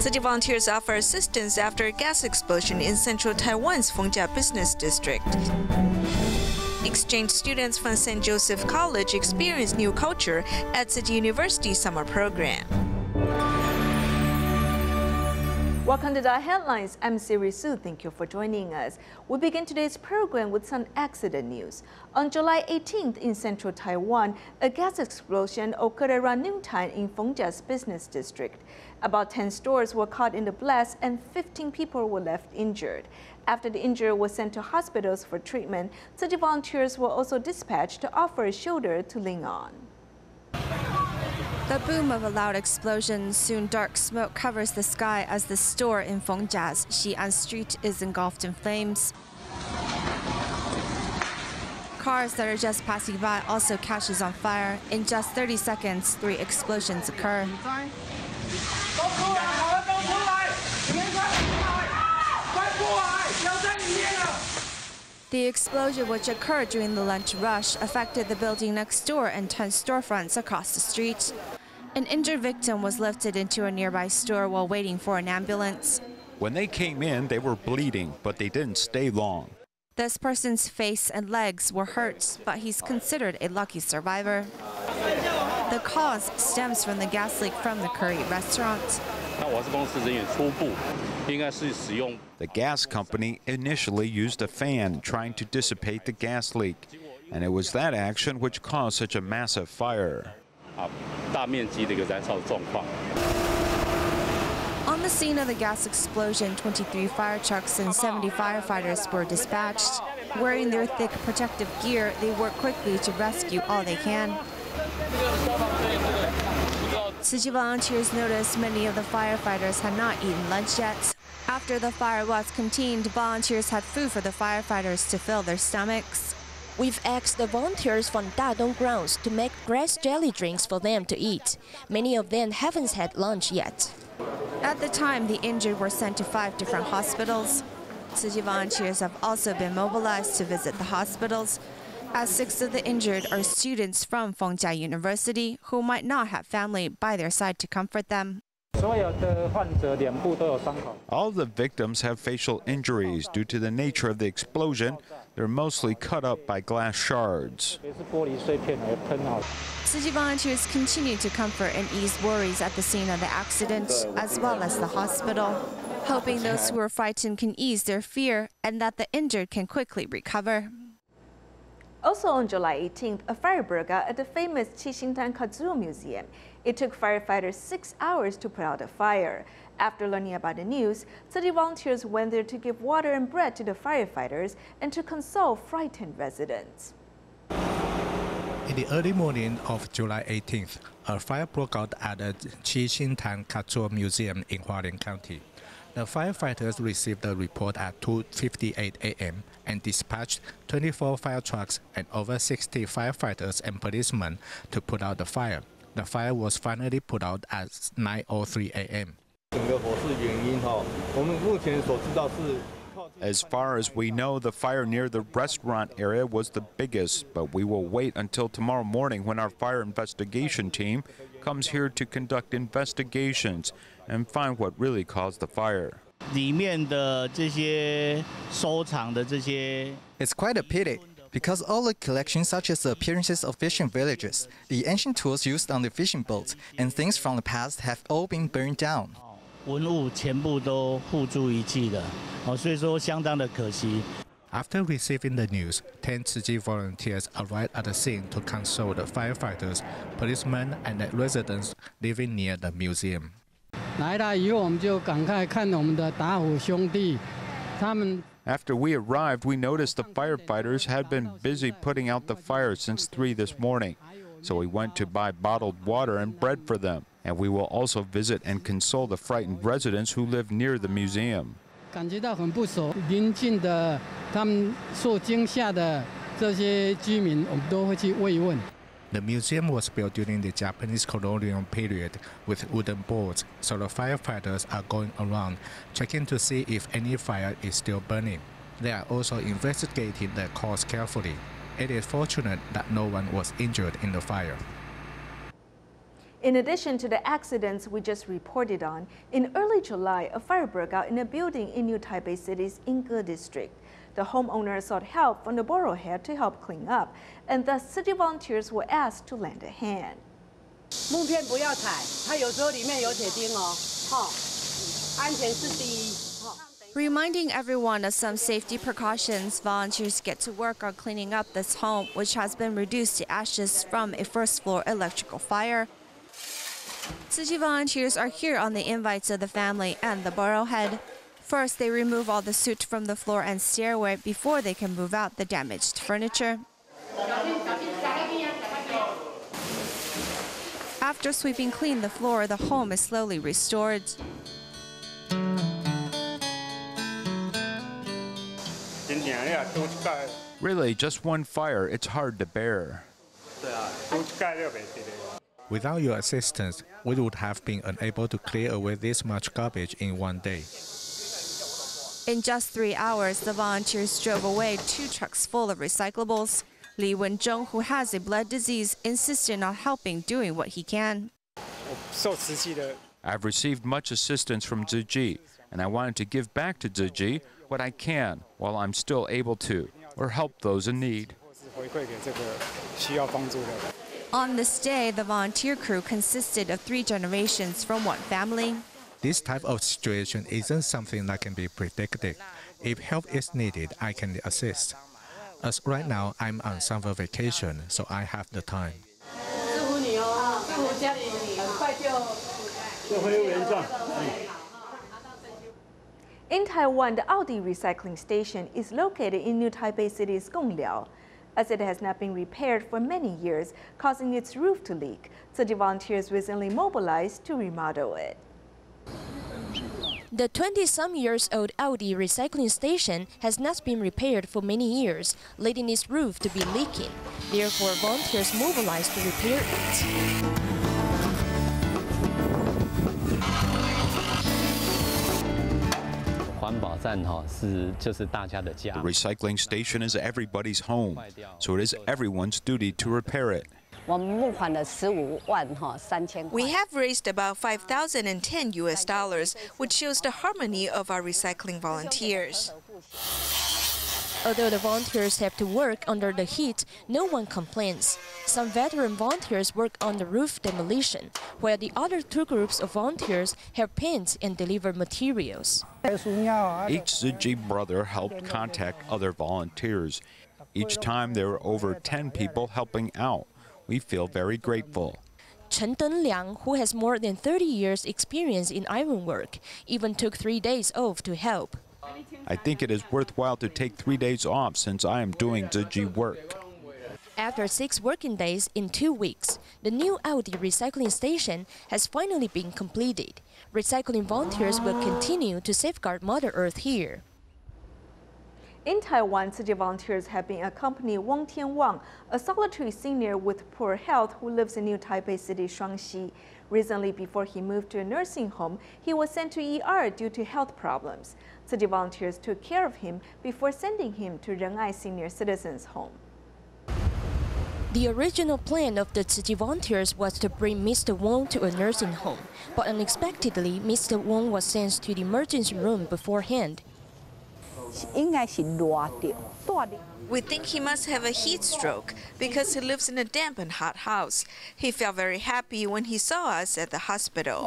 City volunteers offer assistance after a gas explosion in central Taiwan's Fengjia business district. Exchange students from St. Joseph College experience new culture at Tzu Chi University summer program. Welcome to DaAi Headlines. I'm Siri Su. Thank you for joining us. We begin today's program with some accident news. On July 18th in central Taiwan, a gas explosion occurred around noontime in Fengjia's business district. About 10 stores were caught in the blast and 15 people were left injured. After the injured were sent to hospitals for treatment, Tzu Chi volunteers were also dispatched to offer a shoulder to lean on. The boom of a loud explosion, soon dark smoke covers the sky as the store in Fengjia's Xi'an Street is engulfed in flames. Cars that are just passing by also catches on fire. In just 30 seconds, 3 explosions occur. The explosion, which occurred during the lunch rush, affected the building next door and 10 storefronts across the street. An injured victim was lifted into a nearby store while waiting for an ambulance. When they came in, they were bleeding, but they didn't stay long. This person's face and legs were hurt, but he's considered a lucky survivor. The cause stems from the gas leak from the curry restaurant. The gas company initially used a fan trying to dissipate the gas leak, and it was that action which caused such a massive fire. On the scene of the gas explosion, 23 fire trucks and 70 firefighters were dispatched. Wearing their thick protective gear, they work quickly to rescue all they can. Tzu Chi volunteers noticed many of the firefighters had not eaten lunch yet. After the fire was contained, volunteers had food for the firefighters to fill their stomachs. We've asked the volunteers from Dadong grounds to make grass jelly drinks for them to eat. Many of them haven't had lunch yet. At the time, the injured were sent to 5 different hospitals. Tzu Chi volunteers have also been mobilized to visit the hospitals, as 6 of the injured are students from Fengjia University who might not have family by their side to comfort them. All the victims have facial injuries due to the nature of the explosion. They're mostly cut up by glass shards. Tzu Chi volunteers continue to comfort and ease worries at the scene of the accident, as well as the hospital, hoping those who are frightened can ease their fear and that the injured can quickly recover. Also on July 18th, a fire broke out at the famous Qixingtan Katsuo Museum. It took firefighters 6 hours to put out the fire. After learning about the news, Tzu Chi volunteers went there to give water and bread to the firefighters and to console frightened residents. In the early morning of July 18th, a fire broke out at the Qixingtan Katsuo Museum in Hualien County. The firefighters received the report at 2:58 a.m. and dispatched 24 fire trucks and over 60 firefighters and policemen to put out the fire. The fire was finally put out at 9:03 a.m. As far as we know, the fire near the restaurant area was the biggest, but we will wait until tomorrow morning when our fire investigation team comes here to conduct investigations and find what really caused the fire. It's quite a pity, because all the collections such as the appearances of fishing villages, the ancient tools used on the fishing boats, and things from the past have all been burned down. After receiving the news, 10 Tzu Chi volunteers arrived at the scene to console the firefighters, policemen, and the residents living near the museum. After we arrived, we noticed the firefighters had been busy putting out the fire since 3 this morning. So we went to buy bottled water and bread for them. And we will also visit and console the frightened residents who live near the museum. The museum was built during the Japanese colonial period with wooden boards, so the firefighters are going around checking to see if any fire is still burning. They are also investigating the cause carefully. It is fortunate that no one was injured in the fire. In addition to the accidents we just reported on, in early July, a fire broke out in a building in New Taipei City's Yingge district. The homeowner sought help from the borough head to help clean up, and thus city volunteers were asked to lend a hand. 木片不要踩，它有时候里面有铁钉哦，安全是第一。 Reminding everyone of some safety precautions, volunteers get to work on cleaning up this home, which has been reduced to ashes from a first-floor electrical fire. Tzu Chi volunteers are here on the invites of the family and the borough head. First, they remove all the soot from the floor and stairway before they can move out the damaged furniture. After sweeping clean the floor, the home is slowly restored. Really, just one fire, it's hard to bear. Without your assistance, we would have been unable to clear away this much garbage in one day. In just 3 hours, the volunteers drove away 2 trucks full of recyclables. Li Wenzhong, who has a blood disease, insisted on helping, doing what he can. I've received much assistance from Tzu Chi, and I wanted to give back to Tzu Chi what I can while I'm still able to, or help those in need. On this day, the volunteer crew consisted of 3 generations from one family. This type of situation isn't something that can be predicted. If help is needed, I can assist. As right now, I'm on summer vacation, so I have the time. In Taiwan, the Audi recycling station is located in New Taipei City's Gongliao. As it has not been repaired for many years, causing its roof to leak, Tzu Chi volunteers recently mobilized to remodel it. The 20-some-years-old Audi recycling station has not been repaired for many years, leading its roof to be leaking. Therefore, volunteers mobilized to repair it. The recycling station is everybody's home, so it is everyone's duty to repair it. We have raised about $5,010, which shows the harmony of our recycling volunteers. Although the volunteers have to work under the heat, no one complains. Some veteran volunteers work on the roof demolition, while the other 2 groups of volunteers help paint and deliver materials. Each Tzu Chi brother helped contact other volunteers. Each time there were over 10 people helping out. We feel very grateful. Chen Denliang, who has more than 30 years' experience in ironwork, even took 3 days off to help. I think it is worthwhile to take 3 days off since I am doing Tzu Chi work. After 6 working days in 2 weeks, the new Audi recycling station has finally been completed. Recycling volunteers will continue to safeguard Mother Earth here. In Taiwan, Tzu Chi volunteers have been accompanying Wang Tianwang, a solitary senior with poor health who lives in New Taipei City, Shuangxi. Recently, before he moved to a nursing home, he was sent to ER due to health problems. Tzu Chi volunteers took care of him before sending him to Ren'ai Senior Citizens Home. The original plan of the Tzu Chi volunteers was to bring Mr. Wong to a nursing home, but unexpectedly, Mr. Wong was sent to the emergency room beforehand. We think he must have a heat stroke because he lives in a damp and hot house. He felt very happy when he saw us at the hospital.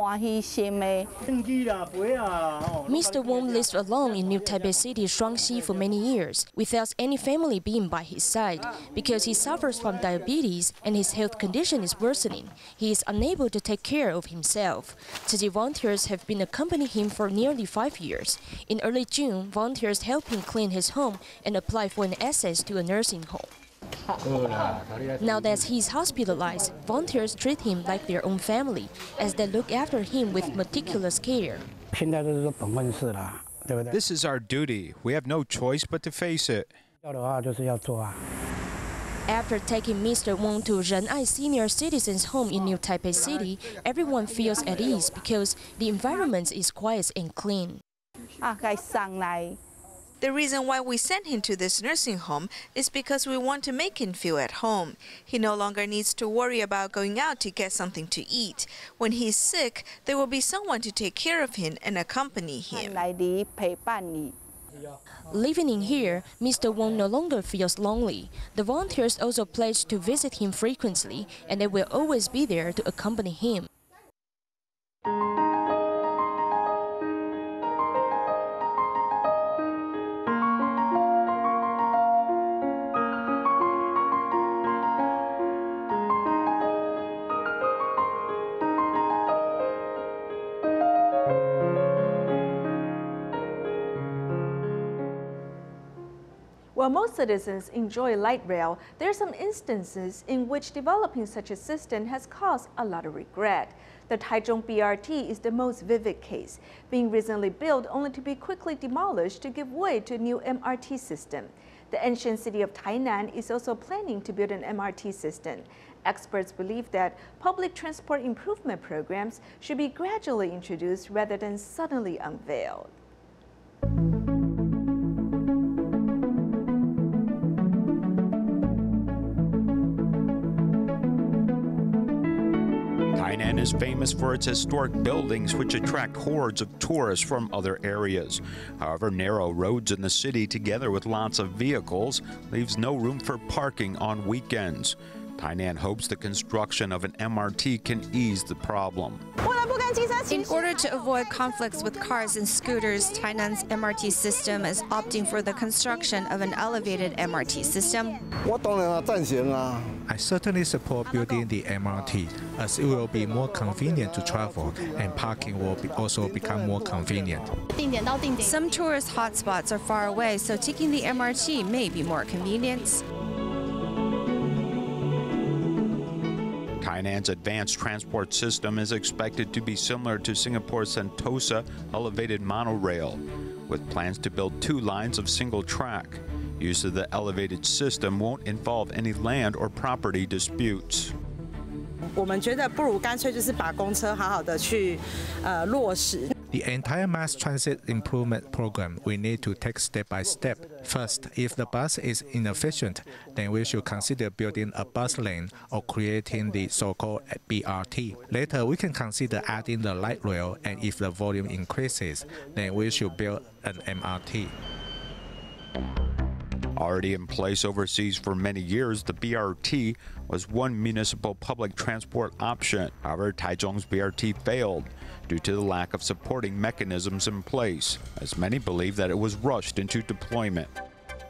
Mr. Wong lived alone in New Taipei City, Shuangxi for many years, without any family being by his side. Because he suffers from diabetes and his health condition is worsening, he is unable to take care of himself. Tzu Chi volunteers have been accompanying him for nearly 5 years. In early June, volunteers helped him clean his home and apply for an access to a nursing home. Now that he's hospitalized, volunteers treat him like their own family, as they look after him with meticulous care. This is our duty. We have no choice but to face it. After taking Mr. Wong to Ren'ai Senior Citizens Home in New Taipei City, everyone feels at ease because the environment is quiet and clean. The reason why we sent him to this nursing home is because we want to make him feel at home. He no longer needs to worry about going out to get something to eat. When he's sick, there will be someone to take care of him and accompany him. Living in here, Mr. Wong no longer feels lonely. The volunteers also pledge to visit him frequently, and they will always be there to accompany him. While most citizens enjoy light rail, there are some instances in which developing such a system has caused a lot of regret. The Taichung BRT is the most vivid case, being recently built only to be quickly demolished to give way to a new MRT system. The ancient city of Tainan is also planning to build an MRT system. Experts believe that public transport improvement programs should be gradually introduced rather than suddenly unveiled. Tainan is famous for its historic buildings, which attract hordes of tourists from other areas. However, narrow roads in the city, together with lots of vehicles, leaves no room for parking on weekends. Tainan hopes the construction of an MRT can ease the problem. In order to avoid conflicts with cars and scooters, Tainan's MRT system is opting for the construction of an elevated MRT system. I certainly support building the MRT, as it will be more convenient to travel, and parking will also become more convenient. Some tourist hotspots are far away, so taking the MRT may be more convenient. Tainan's advanced transport system is expected to be similar to Singapore's Sentosa elevated monorail, with plans to build 2 lines of single track. Use of the elevated system won't involve any land or property disputes. 我们觉得不如干脆就是把公车好好的去落实。 The entire mass transit improvement program we need to take step by step. First, if the bus is inefficient, then we should consider building a bus lane or creating the so-called BRT. Later, we can consider adding the light rail, and if the volume increases, then we should build an MRT. Already in place overseas for many years, the BRT was one municipal public transport option. However, Taichung's BRT failed due to the lack of supporting mechanisms in place, as many believe that it was rushed into deployment.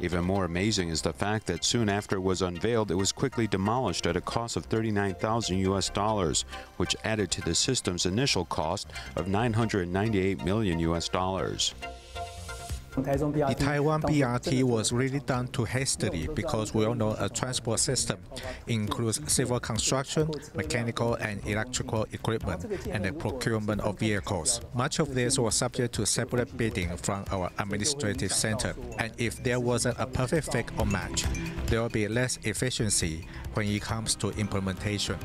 Even more amazing is the fact that soon after it was unveiled, it was quickly demolished at a cost of $39,000, which added to the system's initial cost of $998 million. The Taiwan BRT was really done too hastily because we all know a transport system includes civil construction, mechanical and electrical equipment, and the procurement of vehicles. Much of this was subject to separate bidding from our administrative center, and if there wasn't a perfect fit or match, there will be less efficiency when it comes to implementation.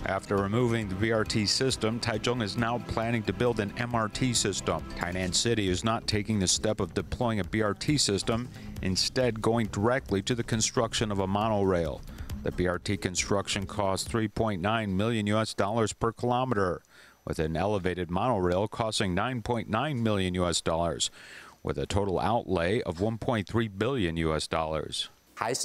After removing the BRT system, Taichung is now planning to build an MRT system. Tainan City is not taking the step of deploying a BRT system, instead going directly to the construction of a monorail. The BRT construction costs $3.9 million per kilometer, with an elevated monorail costing $9.9 million, with a total outlay of $1.3 billion. Have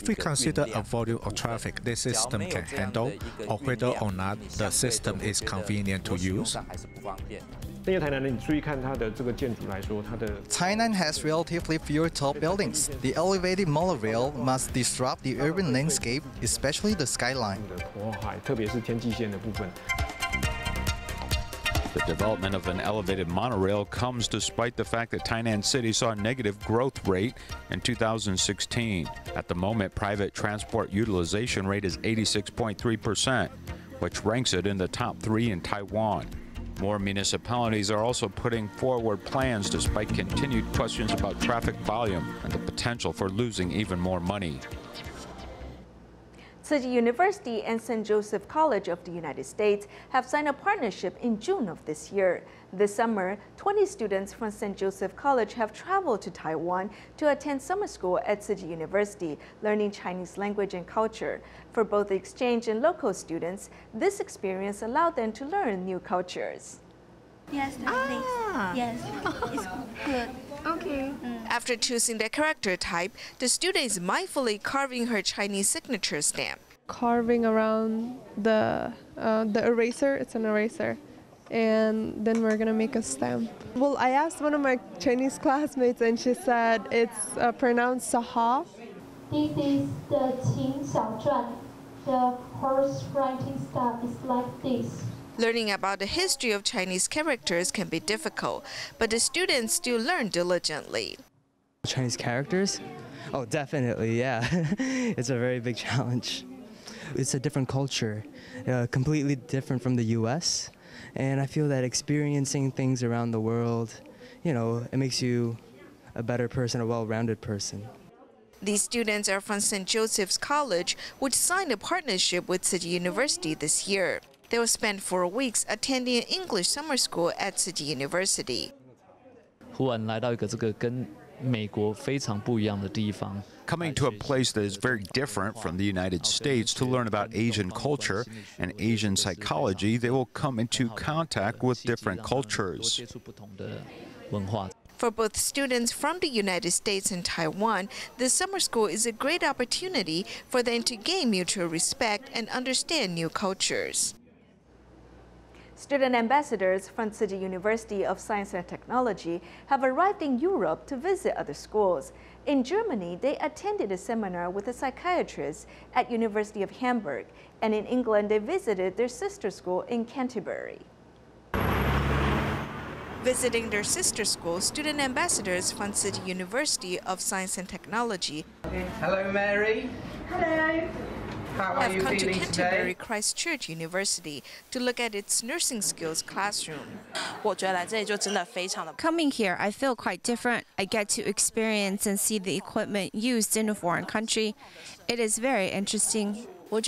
we considered a volume of traffic this system can handle, or whether or not the system is convenient to use? Tainan has relatively fewer tall buildings. The elevated monorail must disrupt the urban landscape, especially the skyline. The development of an elevated monorail comes despite the fact that Tainan City saw a negative growth rate in 2016. At the moment, private transport utilization rate is 86.3%, which ranks it in the top 3 in Taiwan. More municipalities are also putting forward plans despite continued questions about traffic volume and the potential for losing even more money. Tzu Chi University and St. Joseph College of the United States have signed a partnership in June of this year. This summer, 20 students from St. Joseph College have traveled to Taiwan to attend summer school at Tzu Chi University, learning Chinese language and culture. For both exchange and local students, this experience allowed them to learn new cultures. Yes, yes, it's good. Okay. After choosing the character type, the student is mindfully carving her Chinese signature stamp. Carving around the eraser, it's an eraser, and then we're gonna make a stamp. Well, I asked one of my Chinese classmates and she said it's pronounced Saha. This is the Qin Xiaozhuan. The horse writing style is like this. Learning about the history of Chinese characters can be difficult, but the students still learn diligently. Chinese characters? Oh, definitely, yeah. It's a very big challenge. It's a different culture, completely different from the US. And I feel that experiencing things around the world, it makes you a better person, a well-rounded person. These students are from St. Joseph's College, which signed a partnership with Tzu Chi University this year. They will spend 4 weeks attending an English summer school at Tzu Chi University. 忽然来到一个这个跟美国非常不一样的地方。 Coming to a place that is very different from the United States to learn about Asian culture and Asian psychology, they will come into contact with different cultures. For both students from the United States and Taiwan, this summer school is a great opportunity for them to gain mutual respect and understand new cultures. Student ambassadors from Tzu Chi University of Science and Technology have arrived in Europe to visit other schools. In Germany, they attended a seminar with a psychiatrist at University of Hamburg, and in England, they visited their sister school in Canterbury. Visiting their sister school, student ambassadors from Tzu Chi University of Science and Technology Hello, Mary. Hello. How are have you come to feeling Canterbury today? Christchurch University to look at its nursing skills classroom. Coming here, I feel quite different. I get to experience and see the equipment used in a foreign country. It is very interesting. I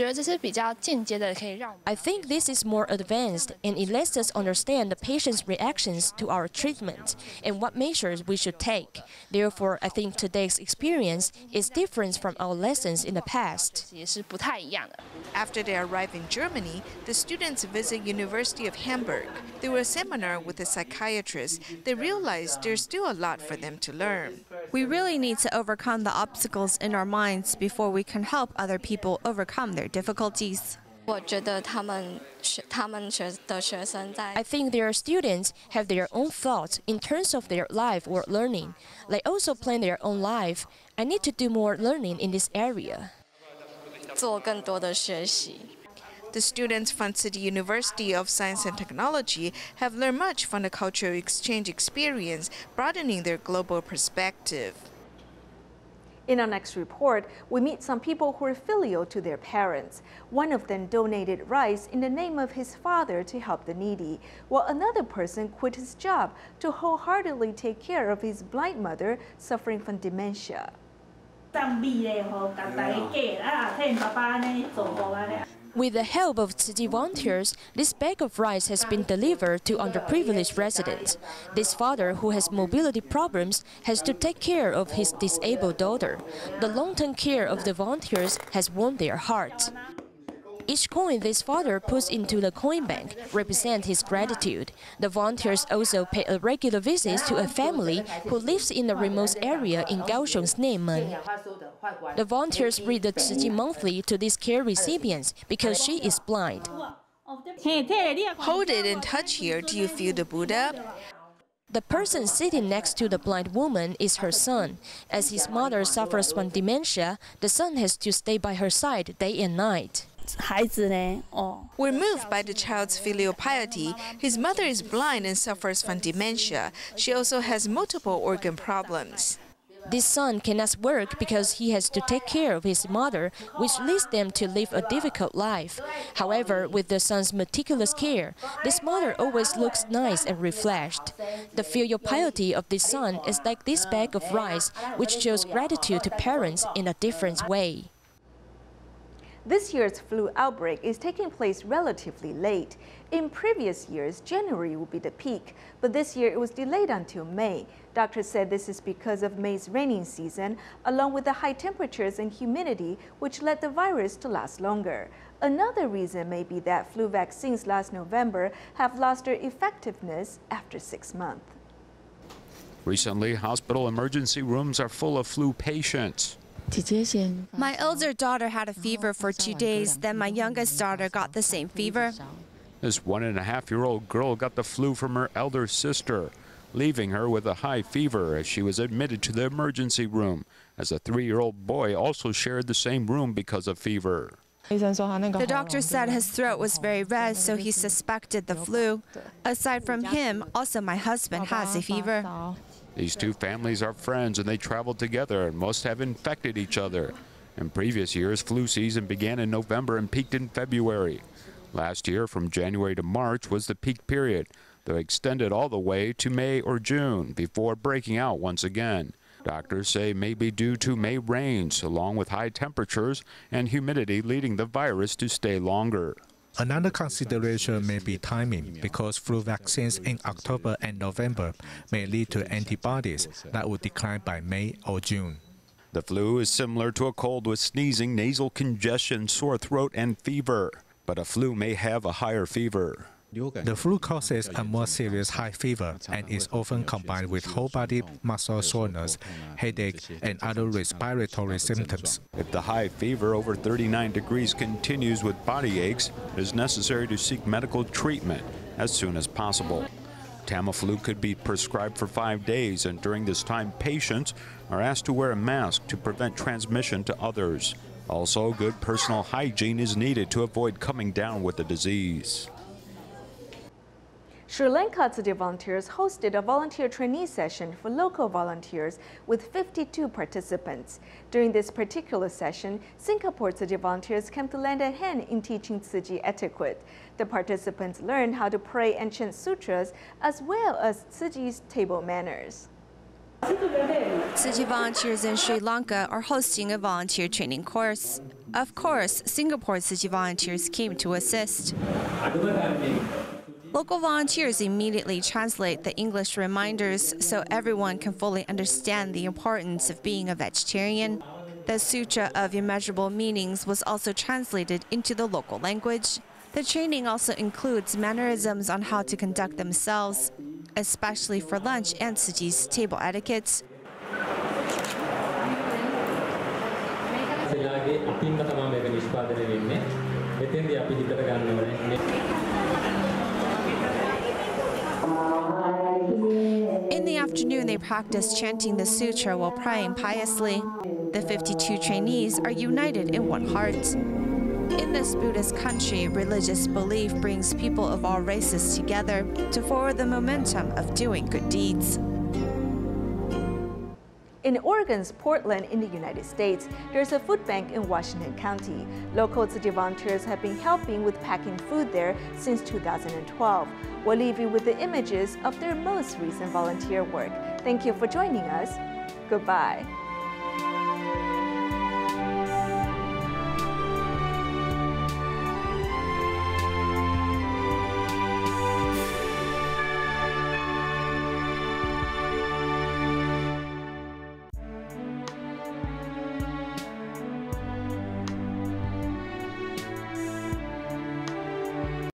think this is more advanced, and it lets us understand the patient's reactions to our treatment and what measures we should take. Therefore, I think today's experience is different from our lessons in the past. After they arrive in Germany, the students visit University of Hamburg. Through a seminar with a psychiatrist, they realized there's still a lot for them to learn. We really need to overcome the obstacles in our minds before we can help other people overcome their difficulties. I think their students have their own thoughts in terms of their life or learning. They also plan their own life. I need to do more learning in this area. The students from Tzu Chi University of Science and Technology have learned much from the cultural exchange experience, broadening their global perspective. In our next report, we meet some people who are filial to their parents. One of them donated rice in the name of his father to help the needy, while another person quit his job to wholeheartedly take care of his blind mother suffering from dementia. With the help of Tzu Chi volunteers, this bag of rice has been delivered to underprivileged residents. This father, who has mobility problems, has to take care of his disabled daughter. The long-term care of the volunteers has won their hearts. Each coin this father puts into the coin bank represents his gratitude. The volunteers also pay a regular visit to a family who lives in a remote area in Kaohsiung's Neimen. The volunteers read the Tzu Chi monthly to these care recipients because she is blind. Hold it and touch here. Do you feel the Buddha? The person sitting next to the blind woman is her son. As his mother suffers from dementia, the son has to stay by her side day and night. We're moved by the child's filial piety. His mother is blind and suffers from dementia. She also has multiple organ problems. This son cannot work because he has to take care of his mother, which leads them to live a difficult life. However, with the son's meticulous care, this mother always looks nice and refreshed. The filial piety of this son is like this bag of rice, which shows gratitude to parents in a different way. This year's flu outbreak is taking place relatively late. In previous years, January would be the peak, but this year it was delayed until May. Doctors said this is because of May's raining season, along with the high temperatures and humidity, which led the virus to last longer. Another reason may be that flu vaccines last November have lost their effectiveness after 6 months. Recently, hospital emergency rooms are full of flu patients. My elder daughter had a fever for 2 days, then my youngest daughter got the same fever. This 1.5-year-old girl got the flu from her elder sister, leaving her with a high fever as she was admitted to the emergency room, as a 3-year-old boy also shared the same room because of fever. The doctor said his throat was very red, so he suspected the flu. Aside from him, also my husband has a fever. These two families are friends and they traveled together and must have infected each other. In previous years, flu season began in November and peaked in February. Last year, from January to March was the peak period, though extended all the way to May or June before breaking out once again. Doctors say it may be due to May rains, along with high temperatures and humidity leading the virus to stay longer. Another consideration may be timing, because flu vaccines in October and November may lead to antibodies that would decline by May or June. The flu is similar to a cold with sneezing, nasal congestion, sore throat, and fever, but a flu may have a higher fever. The flu causes a more serious high fever and is often combined with whole body muscle soreness, headache, and other respiratory symptoms. If the high fever over 39 degrees continues with body aches, it is necessary to seek medical treatment as soon as possible. Tamiflu could be prescribed for 5 days, and during this time, patients are asked to wear a mask to prevent transmission to others. Also, good personal hygiene is needed to avoid coming down with the disease. Sri Lanka Tzu Chi volunteers hosted a volunteer trainee session for local volunteers with 52 participants. During this particular session, Singapore Tzu Chi volunteers came to lend a hand in teaching Tzu Chi etiquette. The participants learned how to pray and chant sutras, as well as Tzu Chi's table manners. Tzu Chi volunteers in Sri Lanka are hosting a volunteer training course. Of course, Singapore Tzu Chi volunteers came to assist. Local volunteers immediately translate the English reminders so everyone can fully understand the importance of being a vegetarian. The Sutra of Immeasurable Meanings was also translated into the local language. The training also includes mannerisms on how to conduct themselves, especially for lunch and Tzu Chi's table etiquette. In the afternoon, they practiced chanting the sutra while praying piously. The 52 trainees are united in one heart. In this Buddhist country, religious belief brings people of all races together to forward the momentum of doing good deeds. In Oregon's Portland in the United States, there's a food bank in Washington County. Local Tzu Chi volunteers have been helping with packing food there since 2012. We'll leave you with the images of their most recent volunteer work. Thank you for joining us. Goodbye.